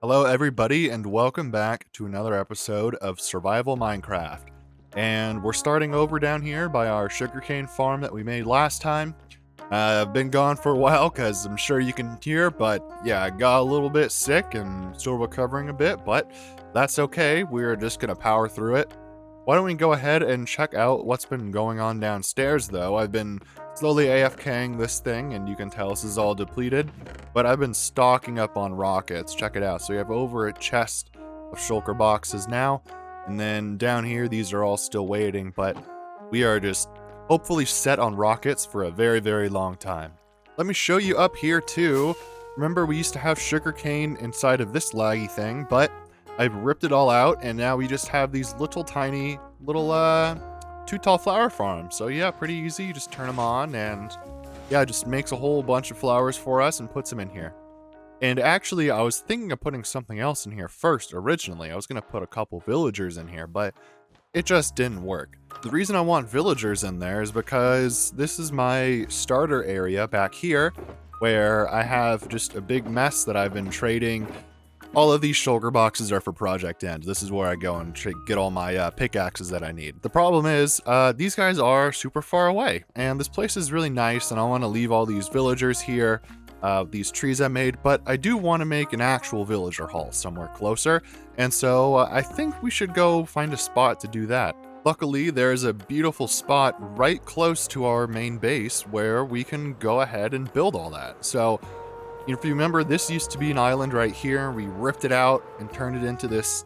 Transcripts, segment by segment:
Hello everybody and welcome back to another episode of Survival Minecraft. And we're starting over down here by our sugarcane farm that we made last time. I've been gone for a while because I'm sure you can hear, but yeah, I got a little bit sick and still recovering a bit, but that's okay. We're just gonna power through it. Why don't we go ahead and check out what's been going on downstairs though. I've been slowly AFKing this thing and you can tell this is all depleted, but I've been stocking up on rockets. Check it out. So we have over a chest of Shulker boxes now, and then down here these are all still waiting, but we are just hopefully set on rockets for a very, very long time. Let me show you up here too. Remember we used to have sugarcane inside of this laggy thing, but I've ripped it all out and now we just have these little tiny little two tall flower farms. So yeah, pretty easy. You just turn them on and yeah, it just makes a whole bunch of flowers for us and puts them in here. And actually I was thinking of putting something else in here first originally. I was going to put a couple villagers in here, but it just didn't work. The reason I want villagers in there is because this is my starter area back here where I have just a big mess that I've been trading. All of these shulker boxes are for Project End. This is where I go and get all my pickaxes that I need. The problem is, these guys are super far away, and this place is really nice, and I want to leave all these villagers here, these trees I made, but I do want to make an actual villager hall somewhere closer, and so I think we should go find a spot to do that. Luckily, there's a beautiful spot right close to our main base where we can go ahead and build all that. So, if you remember, this used to be an island right here. We ripped it out and turned it into this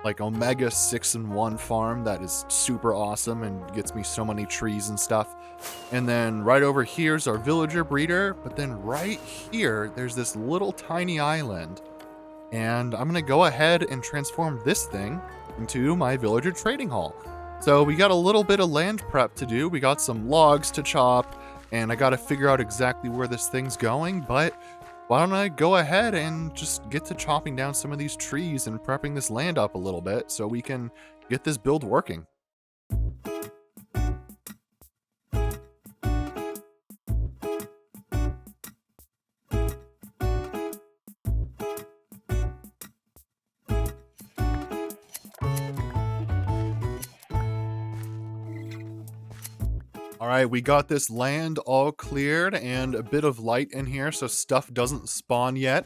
like Omega 6-in-1 farm that is super awesome and gets me so many trees and stuff. And then right over here's our villager breeder, but then right here there's this little tiny island. And I'm gonna go ahead and transform this thing into my villager trading hall. So we got a little bit of land prep to do. We got some logs to chop, and I gotta figure out exactly where this thing's going, but why don't I go ahead and just get to chopping down some of these trees and prepping this land up a little bit so we can get this build working. All right, we got this land all cleared and a bit of light in here so stuff doesn't spawn yet.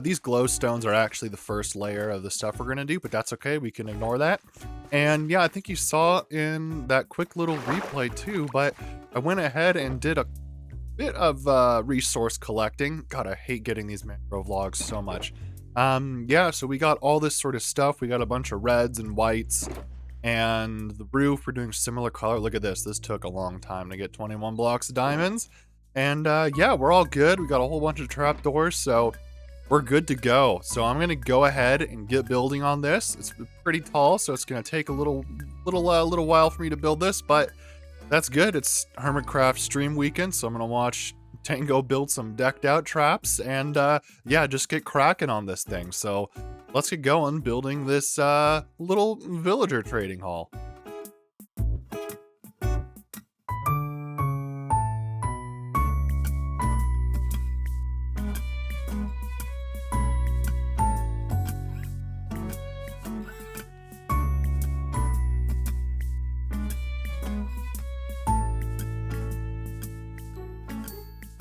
These glowstones are actually the first layer of the stuff we're gonna do, but that's okay, we can ignore that. And yeah, I think you saw in that quick little replay too, but I went ahead and did a bit of resource collecting. God, I hate getting these mangrove logs so much. Yeah, so we got all this sort of stuff. We got a bunch of reds and whites. And the roof, we're doing similar color. Look at this. This took a long time to get 21 blocks of diamonds. And yeah, we're all good. We got a whole bunch of trapdoors, so we're good to go. So I'm gonna go ahead and get building on this. It's pretty tall, so it's gonna take a little while for me to build this, but that's good. It's Hermitcraft stream weekend, so I'm gonna watch Tango build some decked out traps and yeah, just get cracking on this thing. So let's get going building this little villager trading hall.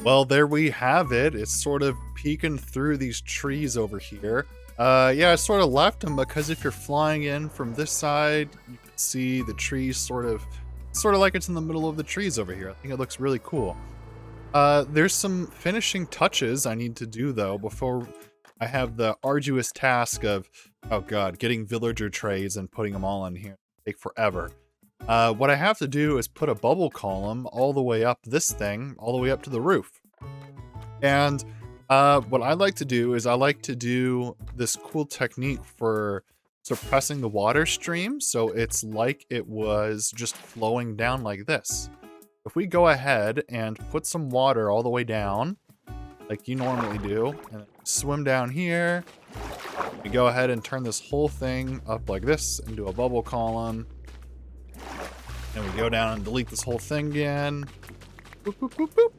Well, there we have it. It's sort of peeking through these trees over here. Yeah, I sort of left them because if you're flying in from this side, you can see the trees sort of like it's in the middle of the trees over here. I think it looks really cool. There's some finishing touches I need to do though before I have the arduous task of, oh god, getting villager trays and putting them all in here. It'll take forever. What I have to do is put a bubble column all the way up this thing, all the way up to the roof. And what I like to do is I like to do this cool technique for suppressing the water stream, so it's like it was just flowing down like this. If we go ahead and put some water all the way down, like you normally do, and swim down here, we go ahead and turn this whole thing up like this into a bubble column. And we go down and delete this whole thing again. Boop, boop, boop, boop.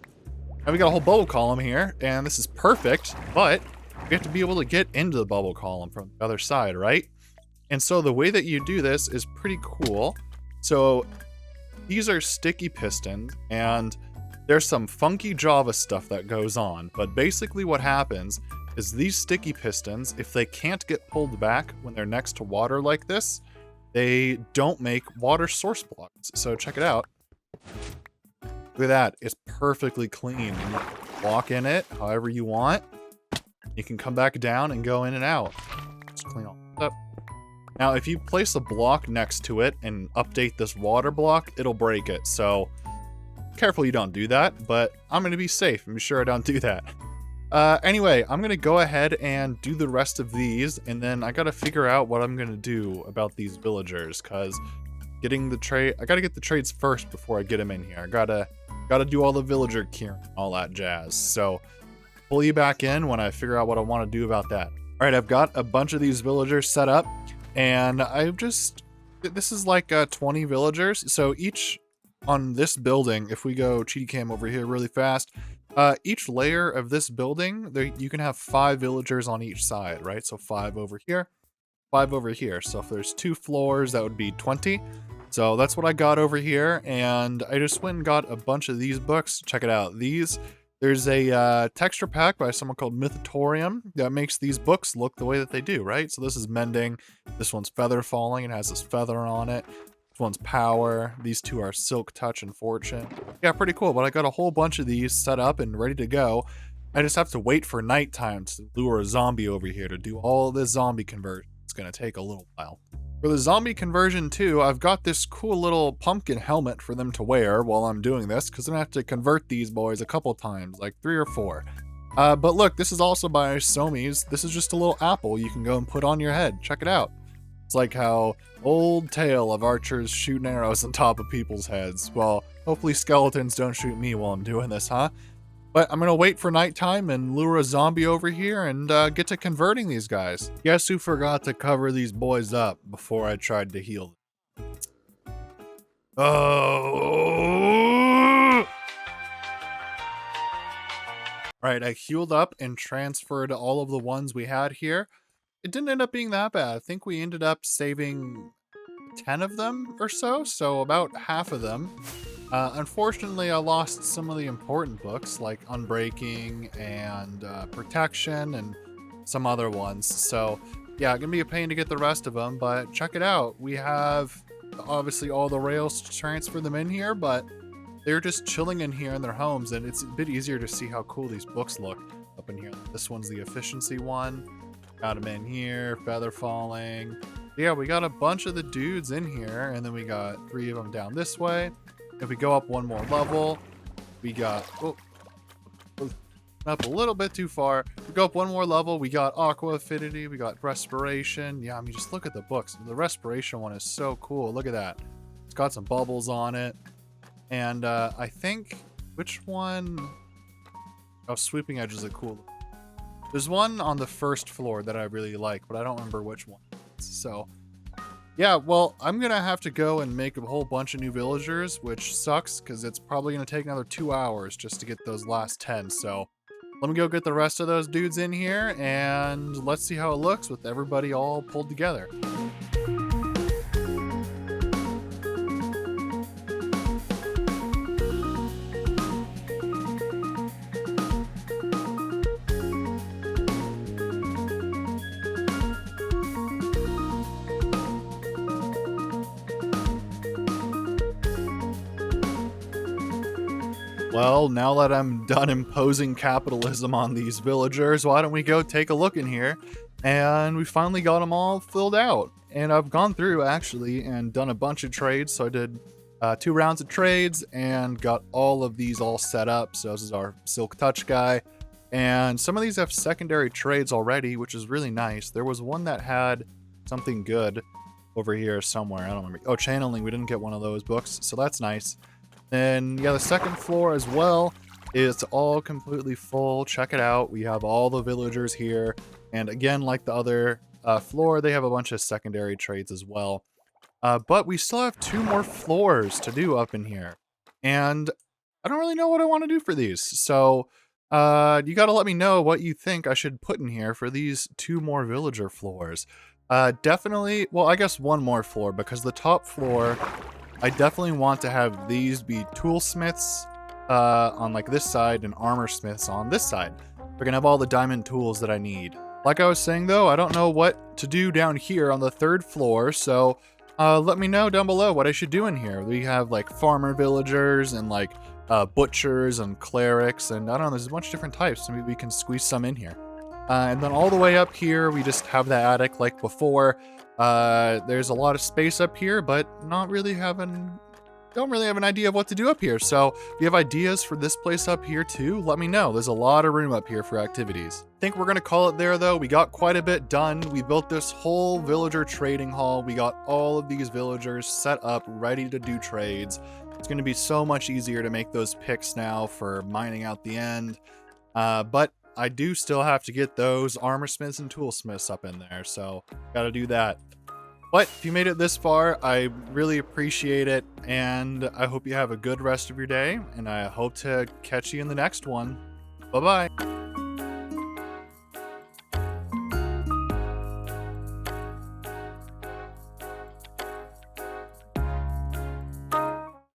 Now we got a whole bubble column here, and this is perfect, but we have to be able to get into the bubble column from the other side, right? And so the way that you do this is pretty cool. So these are sticky pistons, and there's some funky Java stuff that goes on, but basically what happens is these sticky pistons, if they can't get pulled back when they're next to water like this, they don't make water source blocks. So check it out. Look at that, it's perfectly clean. You walk in it however you want. You can come back down and go in and out. Just clean all this up. Now, if you place a block next to it and update this water block, it'll break it. So careful you don't do that, but I'm gonna be safe and be sure I don't do that. Anyway, I'm gonna go ahead and do the rest of these, and then I gotta figure out what I'm gonna do about these villagers, cause getting the trade, I gotta get the trades first before I get them in here. I gotta do all the villager curing, all that jazz. So pull you back in when I figure out what I want to do about that. All right, I've got a bunch of these villagers set up, and this is like 20 villagers. So each on this building, if we go cheaty cam over here really fast, each layer of this building, you can have 5 villagers on each side, right? So 5 over here, 5 over here. So if there's 2 floors, that would be 20. So that's what I got over here, and I just went and got a bunch of these books. Check it out. There's a texture pack by someone called Mythatorium that makes these books look the way that they do, right? So this is mending. This one's feather falling. It has this feather on it. This one's power. These 2 are silk touch and fortune. Yeah, pretty cool. But I got a whole bunch of these set up and ready to go. I just have to wait for nighttime to lure a zombie over here to do all this zombie conversion. It's going to take a little while. For the zombie conversion too, I've got this cool little pumpkin helmet for them to wear while I'm doing this, because I'm going to have to convert these boys a couple times, like 3 or 4. But look, this is also by Somie's. This is just a little apple you can go and put on your head. Check it out. It's like how old tale of archers shooting arrows on top of people's heads. Well, hopefully skeletons don't shoot me while I'm doing this, huh? But I'm gonna wait for nighttime and lure a zombie over here and get to converting these guys. Guess who forgot to cover these boys up before I tried to heal them? Oh! Alright, I healed up and transferred all of the ones we had here. It didn't end up being that bad. I think we ended up saving 10 of them or so about half of them. Unfortunately, I lost some of the important books like Unbreaking and Protection and some other ones. So yeah, gonna be a pain to get the rest of them, but check it out. We have obviously all the rails to transfer them in here, but they're just chilling in here in their homes, and it's a bit easier to see how cool these books look up in here. This one's the efficiency one. Got them in here, feather falling. Yeah, we got a bunch of the dudes in here, and then we got 3 of them down this way. If we go up 1 more level, we got, up a little bit too far. We go up 1 more level, we got Aqua Affinity, we got Respiration. Yeah, I mean, just look at the books. The Respiration one is so cool. Look at that. It's got some bubbles on it. And I think, which one? Oh, Sweeping Edges are cool. There's one on the first floor that I really like, but I don't remember which one. So yeah, well, I'm gonna have to go and make a whole bunch of new villagers, which sucks because it's probably gonna take another 2 hours just to get those last 10. So let me go get the rest of those dudes in here, and let's see how it looks with everybody all pulled together. Well, now that I'm done imposing capitalism on these villagers, why don't we go take a look in here? And we finally got them all filled out. And I've gone through actually and done a bunch of trades. So I did 2 rounds of trades and got all of these all set up. So this is our Silk Touch guy. And some of these have secondary trades already, which is really nice. There was one that had something good over here somewhere. I don't remember. Oh, Channeling. We didn't get one of those books. So that's nice. And yeah, the second floor as well is all completely full. Check it out. We have all the villagers here. And again, like the other floor, they have a bunch of secondary trades as well. But we still have 2 more floors to do up in here. And I don't really know what I want to do for these. So You gotta let me know what you think I should put in here for these 2 more villager floors. Definitely, well, I guess 1 more floor, because the top floor, I definitely want to have these be toolsmiths on like this side and armor smiths on this side. We're gonna have all the diamond tools that I need. Like I was saying though, I don't know what to do down here on the 3rd floor, so let me know down below what I should do in here. We have like farmer villagers and like butchers and clerics, and I don't know, there's a bunch of different types, so maybe we can squeeze some in here. And then all the way up here, we just have the attic like before. There's a lot of space up here, but don't really have an idea of what to do up here. So if you have ideas for this place up here too, let me know. There's a lot of room up here for activities. I think we're gonna call it there though. We got quite a bit done. We built this whole villager trading hall. We got all of these villagers set up, ready to do trades. It's gonna be so much easier to make those picks now for mining out the end. But I do still have to get those armor smiths and toolsmiths up in there, so gotta do that. But if you made it this far, I really appreciate it, and I hope you have a good rest of your day, and I hope to catch you in the next one. Bye-bye.